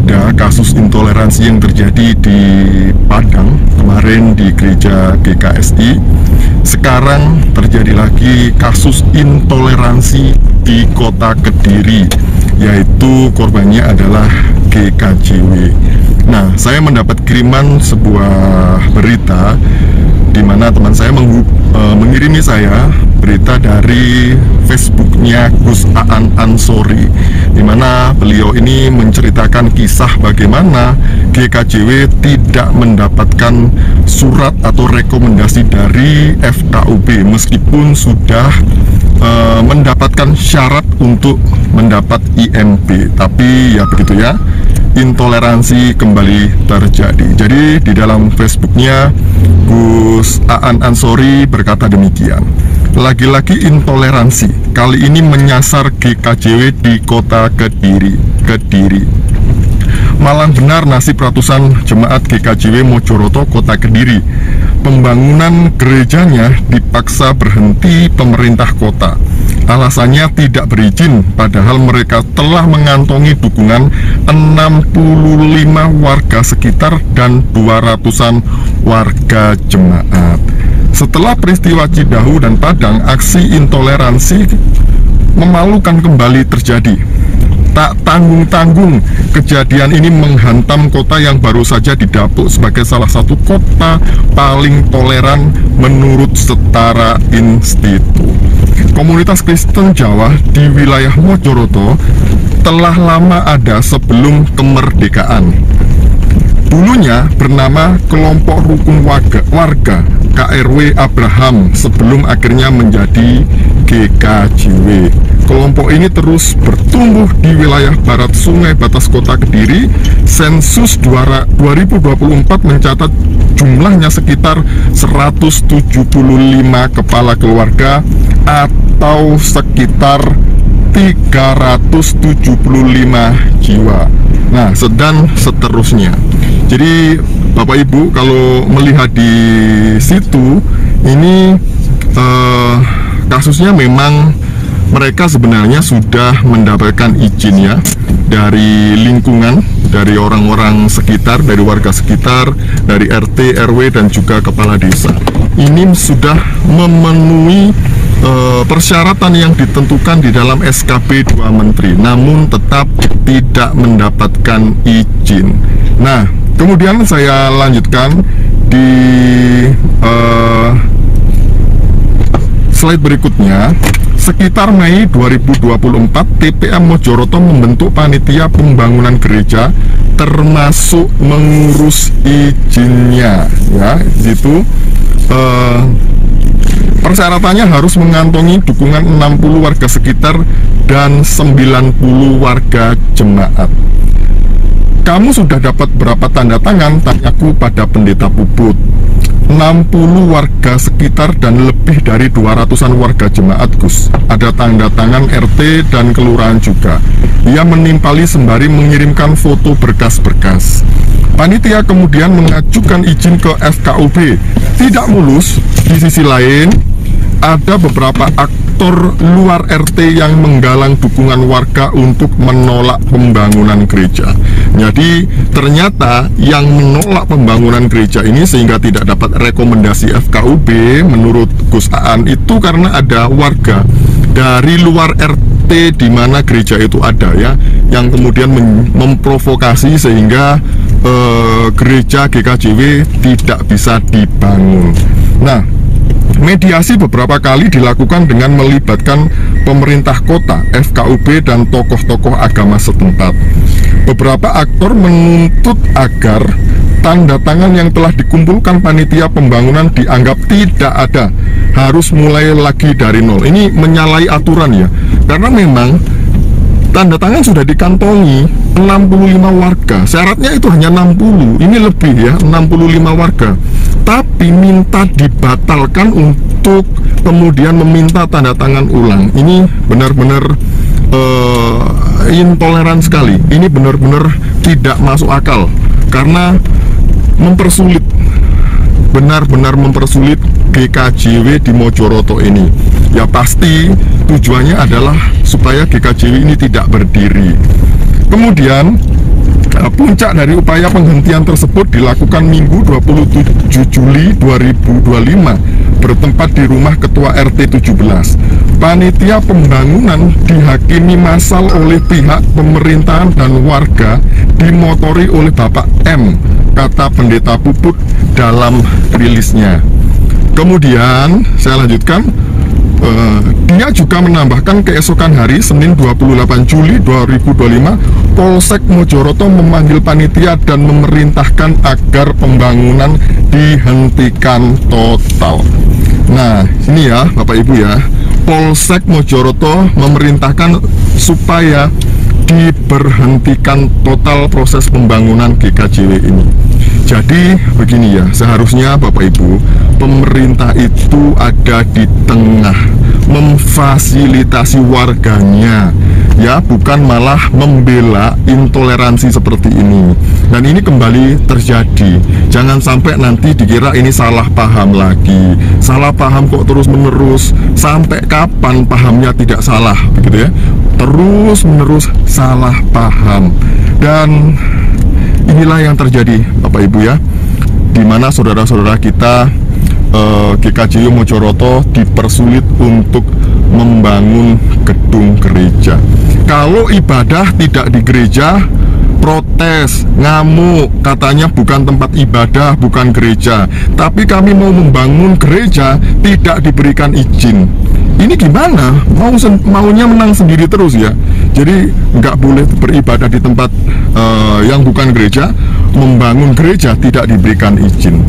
ada kasus intoleransi yang terjadi di Padang kemarin di gereja GKSI. Sekarang terjadi lagi kasus intoleransi di kota Kediri, yaitu korbannya adalah GKJW. Nah, saya mendapat kiriman sebuah berita di mana teman saya mengirimi saya berita dari Facebooknya Gus Aan Ansori, di mana beliau ini menceritakan kisah bagaimana GKJW tidak mendapatkan surat atau rekomendasi dari FKUB meskipun sudah mendapatkan syarat untuk mendapat IMB. Tapi ya begitu ya, intoleransi kembali terjadi. Jadi di dalam Facebooknya Gus Aan Ansori berkata demikian: lagi-lagi intoleransi kali ini menyasar GKJW di kota Kediri. Malang benar nasib ratusan jemaat GKJW Mojoroto kota Kediri. Pembangunan gerejanya dipaksa berhenti pemerintah kota. Alasannya tidak berizin, padahal mereka telah mengantongi dukungan 65 warga sekitar dan 200-an warga jemaat. Setelah peristiwa Cidahu dan Padang, aksi intoleransi memalukan kembali terjadi. Tak tanggung-tanggung, kejadian ini menghantam kota yang baru saja didapuk sebagai salah satu kota paling toleran menurut Setara Institut. Komunitas Kristen Jawa di wilayah Mojoroto telah lama ada sebelum kemerdekaan. Dulunya bernama Kelompok Rukun Warga KRW Abraham sebelum akhirnya menjadi GKJW. Kelompok ini terus bertumbuh di wilayah barat sungai batas kota Kediri. Sensus 2024 mencatat jumlahnya sekitar 175 kepala keluarga atau sekitar 375 jiwa. Nah, dan seterusnya. Jadi Bapak Ibu kalau melihat di situ ini kasusnya memang mereka sebenarnya sudah mendapatkan izin ya dari lingkungan, dari orang-orang sekitar, dari warga sekitar, dari RT, RW dan juga kepala desa. Ini sudah memenuhi persyaratan yang ditentukan di dalam SKP 2 Menteri, namun tetap tidak mendapatkan izin. Nah, kemudian saya lanjutkan di slide berikutnya. Sekitar Mei 2024, TPM Mojoroto membentuk panitia pembangunan gereja, termasuk mengurus izinnya. Ya, gitu. Persyaratannya harus mengantongi dukungan 60 warga sekitar dan 90 warga jemaat. Kamu sudah dapat berapa tanda tangan? Tanyaku pada pendeta Puput. 60 warga sekitar dan lebih dari 200-an warga jemaat, Gus. Ada tanda tangan RT dan kelurahan juga. Ia menimpali sembari mengirimkan foto berkas-berkas. Panitia kemudian mengajukan izin ke FKUB. Tidak mulus. Di sisi lain, ada beberapa aktor luar RT yang menggalang dukungan warga untuk menolak pembangunan gereja. Jadi ternyata yang menolak pembangunan gereja ini sehingga tidak dapat rekomendasi FKUB menurut Gus Aan itu karena ada warga dari luar RT di mana gereja itu ada ya, yang kemudian memprovokasi sehingga gereja GKJW tidak bisa dibangun. Nah, mediasi beberapa kali dilakukan dengan melibatkan pemerintah kota, FKUB, dan tokoh-tokoh agama setempat. Beberapa aktor menuntut agar tanda tangan yang telah dikumpulkan panitia pembangunan dianggap tidak ada, harus mulai lagi dari nol. Ini menyalahi aturan ya, karena memang tanda tangan sudah dikantongi 65 warga. Syaratnya itu hanya 60, ini lebih ya, 65 warga. Tapi minta dibatalkan untuk kemudian meminta tanda tangan ulang. Ini benar-benar intoleran sekali. Ini benar-benar tidak masuk akal karena mempersulit, benar-benar mempersulit GKJW di Mojoroto ini. Ya pasti tujuannya adalah supaya GKJW ini tidak berdiri. Kemudian Puncak dari upaya penghentian tersebut dilakukan Minggu 27 Juli 2025 bertempat di rumah Ketua RT 17. Panitia pembangunan dihakimi massal oleh pihak pemerintahan dan warga, dimotori oleh Bapak M, kata Pendeta Puput dalam rilisnya. Kemudian saya lanjutkan. Dia juga menambahkan keesokan hari Senin 28 Juli 2025 Polsek Mojoroto memanggil panitia dan memerintahkan agar pembangunan dihentikan total. Nah ini ya Bapak Ibu ya, Polsek Mojoroto memerintahkan supaya diberhentikan total proses pembangunan GKJW ini. Jadi begini ya, seharusnya Bapak Ibu, pemerintah itu ada di tengah, memfasilitasi warganya, ya, bukan malah membela intoleransi seperti ini. Dan ini kembali terjadi. Jangan sampai nanti dikira ini salah paham lagi. Salah paham kok terus menerus. Sampai kapan pahamnya tidak salah, begitu ya? Terus menerus salah paham. Dan inilah yang terjadi Bapak Ibu ya, dimana saudara-saudara kita GKJW Mojoroto dipersulit untuk membangun gedung gereja. Kalau ibadah tidak di gereja, protes, ngamuk, katanya bukan tempat ibadah, bukan gereja. Tapi kami mau membangun gereja, tidak diberikan izin. Ini gimana? Maunya menang sendiri terus ya. Jadi nggak boleh beribadah di tempat yang bukan gereja, membangun gereja tidak diberikan izin.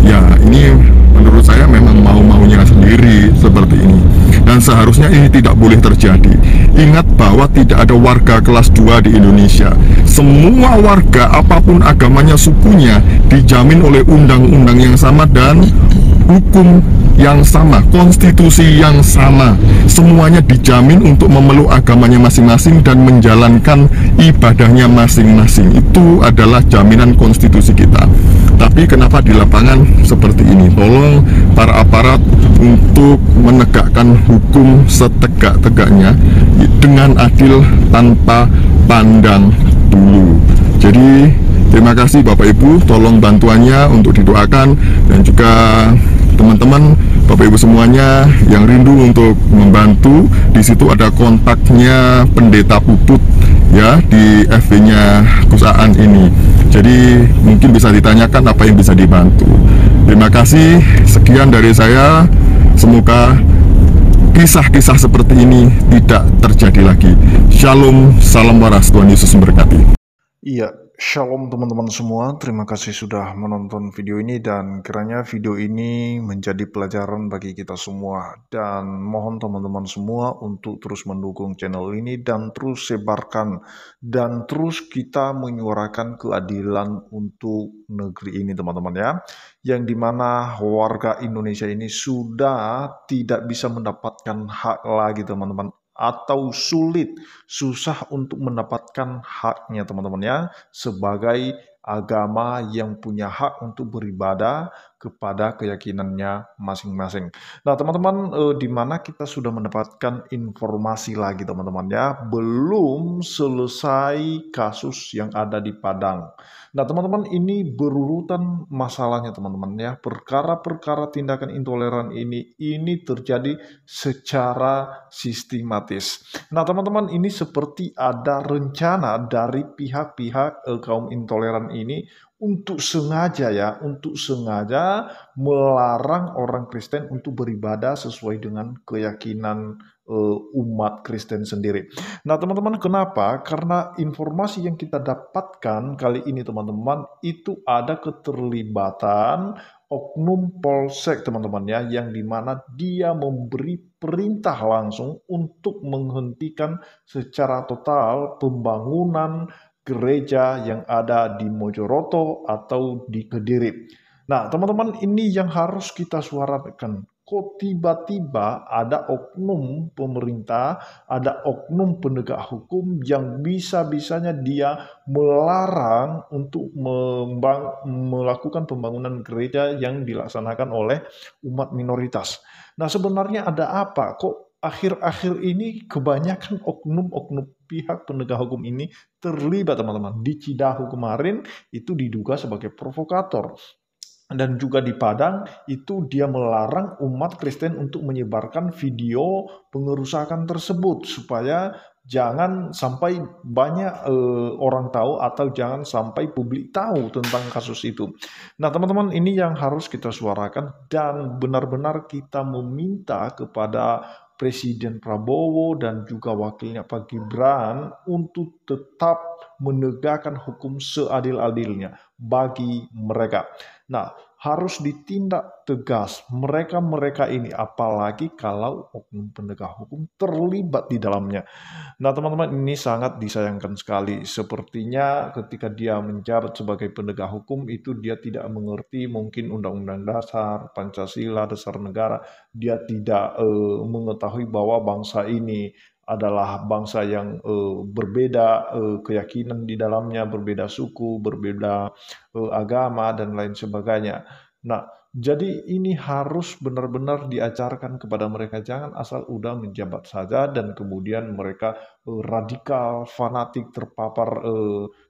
Ya ini menurut saya memang mau-maunya sendiri seperti ini. Dan seharusnya ini tidak boleh terjadi. Ingat bahwa tidak ada warga kelas 2 di Indonesia. Semua warga apapun agamanya, sukunya, dijamin oleh undang-undang yang sama dan hukum yang sama, konstitusi yang sama. Semuanya dijamin untuk memeluk agamanya masing-masing dan menjalankan ibadahnya masing-masing. Itu adalah jaminan konstitusi kita. Tapi kenapa di lapangan seperti ini? Tolong para aparat untuk menegakkan hukum setegak-tegaknya dengan adil tanpa pandang bulu. Jadi terima kasih Bapak Ibu, tolong bantuannya untuk didoakan, dan juga teman-teman Bapak Ibu semuanya yang rindu untuk membantu, di situ ada kontaknya Pendeta Puput ya di FB-nya Kusaan ini. Jadi mungkin bisa ditanyakan apa yang bisa dibantu. Terima kasih, sekian dari saya. Semoga kisah-kisah seperti ini tidak terjadi lagi. Shalom, salam waras, Tuhan Yesus memberkati. Iya, shalom teman-teman semua. Terima kasih sudah menonton video ini dan kiranya video ini menjadi pelajaran bagi kita semua. Dan mohon teman-teman semua untuk terus mendukung channel ini dan terus sebarkan dan terus kita menyuarakan keadilan untuk negeri ini teman-teman ya. Yang dimana warga Indonesia ini sudah tidak bisa mendapatkan hak lagi teman-teman, atau susah untuk mendapatkan haknya teman-teman ya, sebagai agama yang punya hak untuk beribadah kepada keyakinannya masing-masing. Nah teman-teman, di mana kita sudah mendapatkan informasi lagi teman-teman ya, belum selesai kasus yang ada di Padang. Nah teman-teman, ini berurutan masalahnya teman-teman ya, perkara-perkara tindakan intoleran ini terjadi secara sistematis. Nah teman-teman, ini seperti ada rencana dari pihak-pihak kaum intoleran ini untuk sengaja melarang orang Kristen untuk beribadah sesuai dengan keyakinan umat Kristen sendiri. Nah teman-teman, kenapa? Karena informasi yang kita dapatkan kali ini teman-teman, itu ada keterlibatan oknum polsek teman-teman ya, yang dimana dia memberi perintah langsung untuk menghentikan secara total pembangunan gereja yang ada di Mojoroto atau di Kediri. Nah teman-teman, ini yang harus kita suarakan. Kok tiba-tiba ada oknum pemerintah, ada oknum penegak hukum yang bisa-bisanya dia melarang untuk melakukan pembangunan gereja yang dilaksanakan oleh umat minoritas. Nah sebenarnya ada apa? Kok akhir-akhir ini kebanyakan oknum-oknum pihak penegak hukum ini terlibat teman-teman. Di Cidahu kemarin itu diduga sebagai provokator. Dan juga di Padang itu dia melarang umat Kristen untuk menyebarkan video pengerusakan tersebut supaya jangan sampai banyak orang tahu atau jangan sampai publik tahu tentang kasus itu. Nah, teman-teman, ini yang harus kita suarakan dan benar-benar kita meminta kepada Presiden Prabowo dan juga wakilnya Pak Gibran untuk tetap menegakkan hukum seadil-adilnya bagi mereka. Nah, harus ditindak tegas mereka-mereka ini, apalagi kalau oknum penegak hukum terlibat di dalamnya. Nah, teman-teman, ini sangat disayangkan sekali. Sepertinya ketika dia menjabat sebagai penegak hukum itu dia tidak mengerti mungkin Undang-Undang Dasar, Pancasila, Dasar Negara. Dia tidak mengetahui bahwa bangsa ini adalah bangsa yang berbeda keyakinan di dalamnya, berbeda suku, berbeda agama, dan lain sebagainya. Nah, jadi ini harus benar-benar diajarkan kepada mereka, jangan asal udah menjabat saja dan kemudian mereka radikal, fanatik, terpapar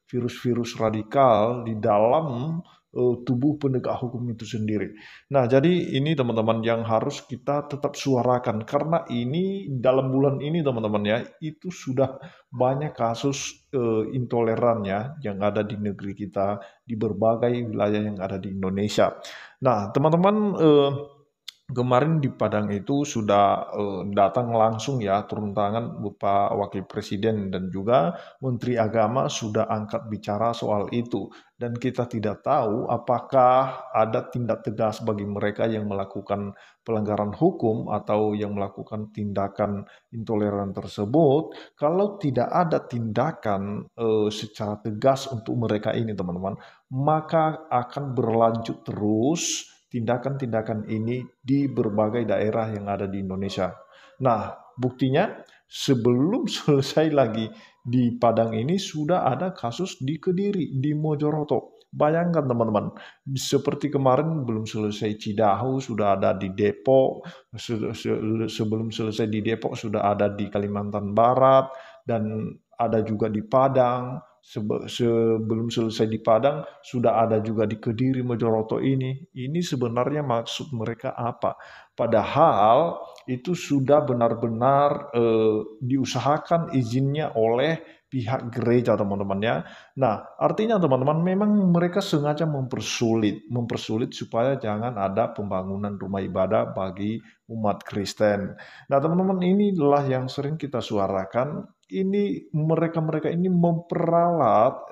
virus-virus radikal di dalam tubuh penegak hukum itu sendiri. Nah, jadi ini teman-teman yang harus kita tetap suarakan karena ini dalam bulan ini teman-teman ya, itu sudah banyak kasus intoleran ya yang ada di negeri kita, di berbagai wilayah yang ada di Indonesia. Nah, teman-teman, kemarin di Padang itu sudah datang langsung ya, turun tangan Bapak Wakil Presiden dan juga Menteri Agama sudah angkat bicara soal itu. Dan kita tidak tahu apakah ada tindak tegas bagi mereka yang melakukan pelanggaran hukum atau yang melakukan tindakan intoleran tersebut. Kalau tidak ada tindakan secara tegas untuk mereka ini teman-teman, maka akan berlanjut terus tindakan-tindakan ini di berbagai daerah yang ada di Indonesia. Nah, buktinya sebelum selesai lagi di Padang ini sudah ada kasus di Kediri, di Mojoroto. Bayangkan teman-teman, seperti kemarin belum selesai Cidahu, sudah ada di Depok, sebelum selesai di Depok sudah ada di Kalimantan Barat, dan ada juga di Padang, sebelum selesai di Padang, sudah ada juga di Kediri, Mojoroto ini. Ini sebenarnya maksud mereka apa? Padahal itu sudah benar-benar diusahakan izinnya oleh pihak gereja teman-teman ya. Nah, artinya teman-teman memang mereka sengaja mempersulit supaya jangan ada pembangunan rumah ibadah bagi umat Kristen. Nah, teman-teman, inilah yang sering kita suarakan. Ini mereka-mereka ini memperalat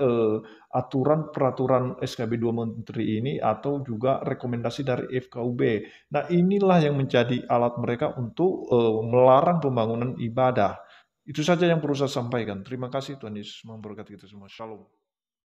aturan peraturan SKB 2 Menteri ini atau juga rekomendasi dari FKUB. Nah, inilah yang menjadi alat mereka untuk melarang pembangunan ibadah. Itu saja yang perlu saya sampaikan. Terima kasih, Tuhan Yesus memberkati kita semua. Shalom.